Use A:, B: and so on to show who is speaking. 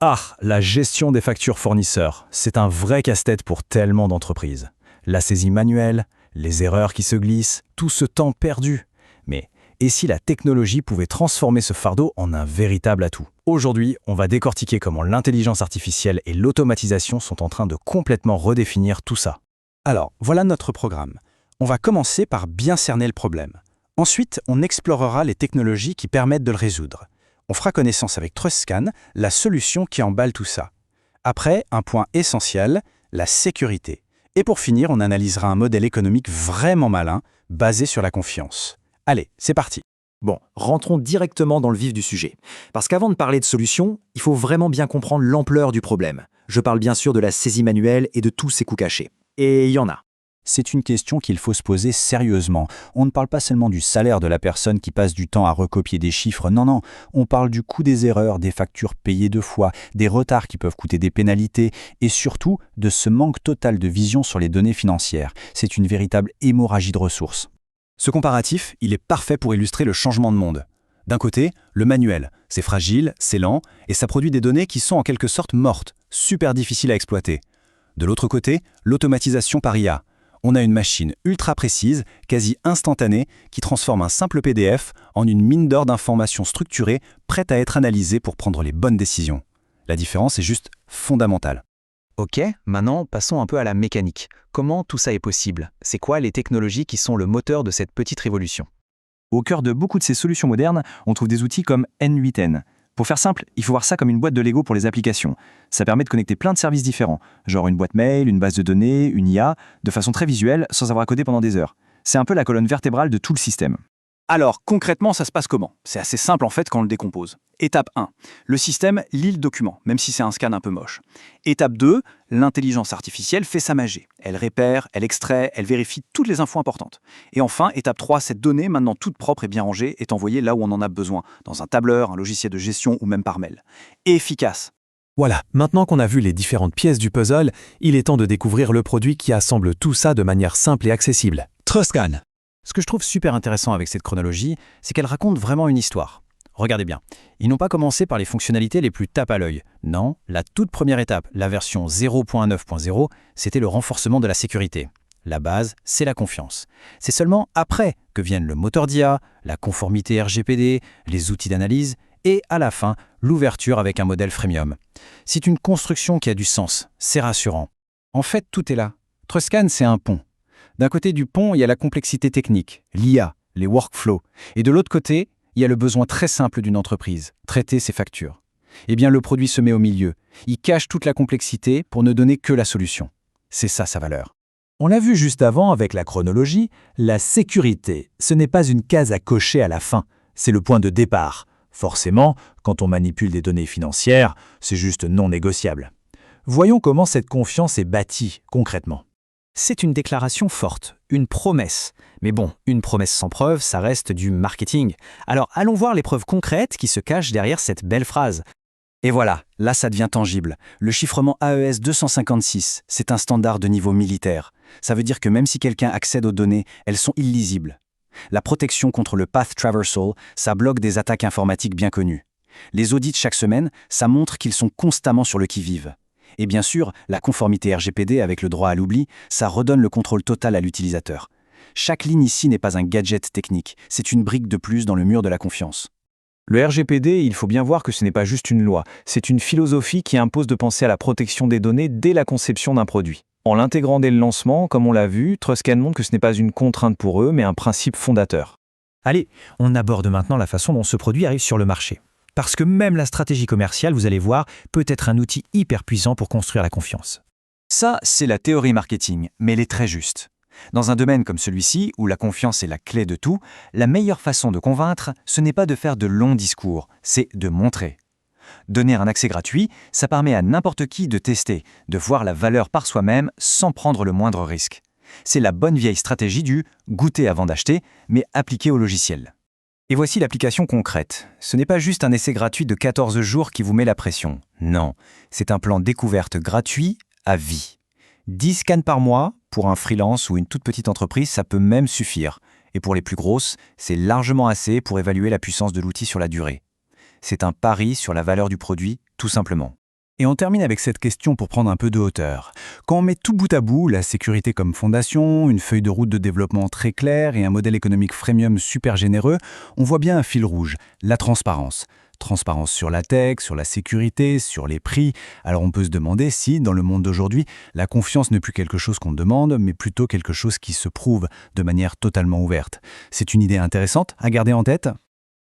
A: Ah, la gestion des factures fournisseurs, c'est un vrai casse-tête pour tellement d'entreprises. La saisie manuelle, les erreurs qui se glissent, tout ce temps perdu. Mais et si la technologie pouvait transformer ce fardeau en un véritable atout? Aujourd'hui, on va décortiquer comment l'intelligence artificielle et l'automatisation sont en train de complètement redéfinir tout ça.
B: Alors, voilà notre programme. On va commencer par bien cerner le problème. Ensuite, on explorera les technologies qui permettent de le résoudre. On fera connaissance avec TrustScan, la solution qui emballe tout ça. Après, un point essentiel, la sécurité. Et pour finir, on analysera un modèle économique vraiment malin, basé sur la confiance. Allez, c'est parti.
C: Bon, rentrons directement dans le vif du sujet. Parce qu'avant de parler de solutions, il faut vraiment bien comprendre l'ampleur du problème. Je parle bien sûr de la saisie manuelle et de tous ses coûts cachés. Et il y en a.
B: C'est une question qu'il faut se poser sérieusement. On ne parle pas seulement du salaire de la personne qui passe du temps à recopier des chiffres, non, on parle du coût des erreurs, des factures payées 2 fois, des retards qui peuvent coûter des pénalités, et surtout de ce manque total de vision sur les données financières. C'est une véritable hémorragie de ressources.
A: Ce comparatif, il est parfait pour illustrer le changement de monde. D'un côté, le manuel, c'est fragile, c'est lent, et ça produit des données qui sont en quelque sorte mortes, super difficiles à exploiter. De l'autre côté, l'automatisation par IA. On a une machine ultra précise, quasi instantanée, qui transforme un simple PDF en une mine d'or d'informations structurées, prête à être analysée pour prendre les bonnes décisions. La différence est juste fondamentale.
C: Ok, maintenant passons un peu à la mécanique. Comment tout ça est possible? C'est quoi les technologies qui sont le moteur de cette petite révolution?
D: Au cœur de beaucoup de ces solutions modernes, on trouve des outils comme N8N. Pour faire simple, il faut voir ça comme une boîte de Lego pour les applications. Ça permet de connecter plein de services différents, genre une boîte mail, une base de données, une IA, de façon très visuelle, sans avoir à coder pendant des heures. C'est un peu la colonne vertébrale de tout le système.
B: Alors, concrètement, ça se passe comment? C'est assez simple en fait quand on le décompose. Étape 1. Le système lit le document, même si c'est un scan un peu moche. Étape 2. L'intelligence artificielle fait sa magie. Elle repère, elle extrait, elle vérifie toutes les infos importantes. Et enfin, étape 3. Cette donnée, maintenant toute propre et bien rangée, est envoyée là où on en a besoin, dans un tableur, un logiciel de gestion ou même par mail. Efficace.
E: Voilà, maintenant qu'on a vu les différentes pièces du puzzle, il est temps de découvrir le produit qui assemble tout ça de manière simple et accessible. TrustScan.
A: Ce que je trouve super intéressant avec cette chronologie, c'est qu'elle raconte vraiment une histoire. Regardez bien, ils n'ont pas commencé par les fonctionnalités les plus tape à l'œil. Non, la toute première étape, la version 0.9.0, c'était le renforcement de la sécurité. La base, c'est la confiance. C'est seulement après que viennent le moteur d'IA, la conformité RGPD, les outils d'analyse et, à la fin, l'ouverture avec un modèle freemium. C'est une construction qui a du sens, c'est rassurant. En fait, tout est là. TrustScan, c'est un pont. D'un côté du pont, il y a la complexité technique, l'IA, les workflows. Et de l'autre côté, il y a le besoin très simple d'une entreprise, traiter ses factures. Eh bien, le produit se met au milieu. Il cache toute la complexité pour ne donner que la solution. C'est ça sa valeur.
E: On l'a vu juste avant avec la chronologie, la sécurité, ce n'est pas une case à cocher à la fin, c'est le point de départ. Forcément, quand on manipule des données financières, c'est juste non négociable. Voyons comment cette confiance est bâtie concrètement.
C: C'est une déclaration forte, une promesse. Mais bon, une promesse sans preuve, ça reste du marketing. Alors allons voir les preuves concrètes qui se cachent derrière cette belle phrase.
B: Et voilà, là ça devient tangible. Le chiffrement AES 256, c'est un standard de niveau militaire. Ça veut dire que même si quelqu'un accède aux données, elles sont illisibles. La protection contre le Path Traversal, ça bloque des attaques informatiques bien connues. Les audits chaque semaine, ça montre qu'ils sont constamment sur le qui-vive. Et bien sûr, la conformité RGPD avec le droit à l'oubli, ça redonne le contrôle total à l'utilisateur. Chaque ligne ici n'est pas un gadget technique, c'est une brique de plus dans le mur de la confiance.
D: Le RGPD, il faut bien voir que ce n'est pas juste une loi, c'est une philosophie qui impose de penser à la protection des données dès la conception d'un produit. En l'intégrant dès le lancement, comme on l'a vu, TrustScan montre que ce n'est pas une contrainte pour eux, mais un principe fondateur.
C: Allez, on aborde maintenant la façon dont ce produit arrive sur le marché. Parce que même la stratégie commerciale, vous allez voir, peut être un outil hyper puissant pour construire la confiance.
B: Ça, c'est la théorie marketing, mais elle est très juste. Dans un domaine comme celui-ci, où la confiance est la clé de tout, la meilleure façon de convaincre, ce n'est pas de faire de longs discours, c'est de montrer. Donner un accès gratuit, ça permet à n'importe qui de tester, de voir la valeur par soi-même sans prendre le moindre risque. C'est la bonne vieille stratégie du « goûter avant d'acheter », mais appliquée au logiciel. Et voici l'application concrète. Ce n'est pas juste un essai gratuit de 14 jours qui vous met la pression. Non, c'est un plan découverte gratuit à vie. 10 scans par mois, pour un freelance ou une toute petite entreprise, ça peut même suffire. Et pour les plus grosses, c'est largement assez pour évaluer la puissance de l'outil sur la durée. C'est un pari sur la valeur du produit, tout simplement.
A: Et on termine avec cette question pour prendre un peu de hauteur. Quand on met tout bout à bout, la sécurité comme fondation, une feuille de route de développement très claire et un modèle économique freemium super généreux, on voit bien un fil rouge, la transparence. Transparence sur la tech, sur la sécurité, sur les prix. Alors on peut se demander si, dans le monde d'aujourd'hui, la confiance n'est plus quelque chose qu'on demande, mais plutôt quelque chose qui se prouve de manière totalement ouverte. C'est une idée intéressante à garder en tête.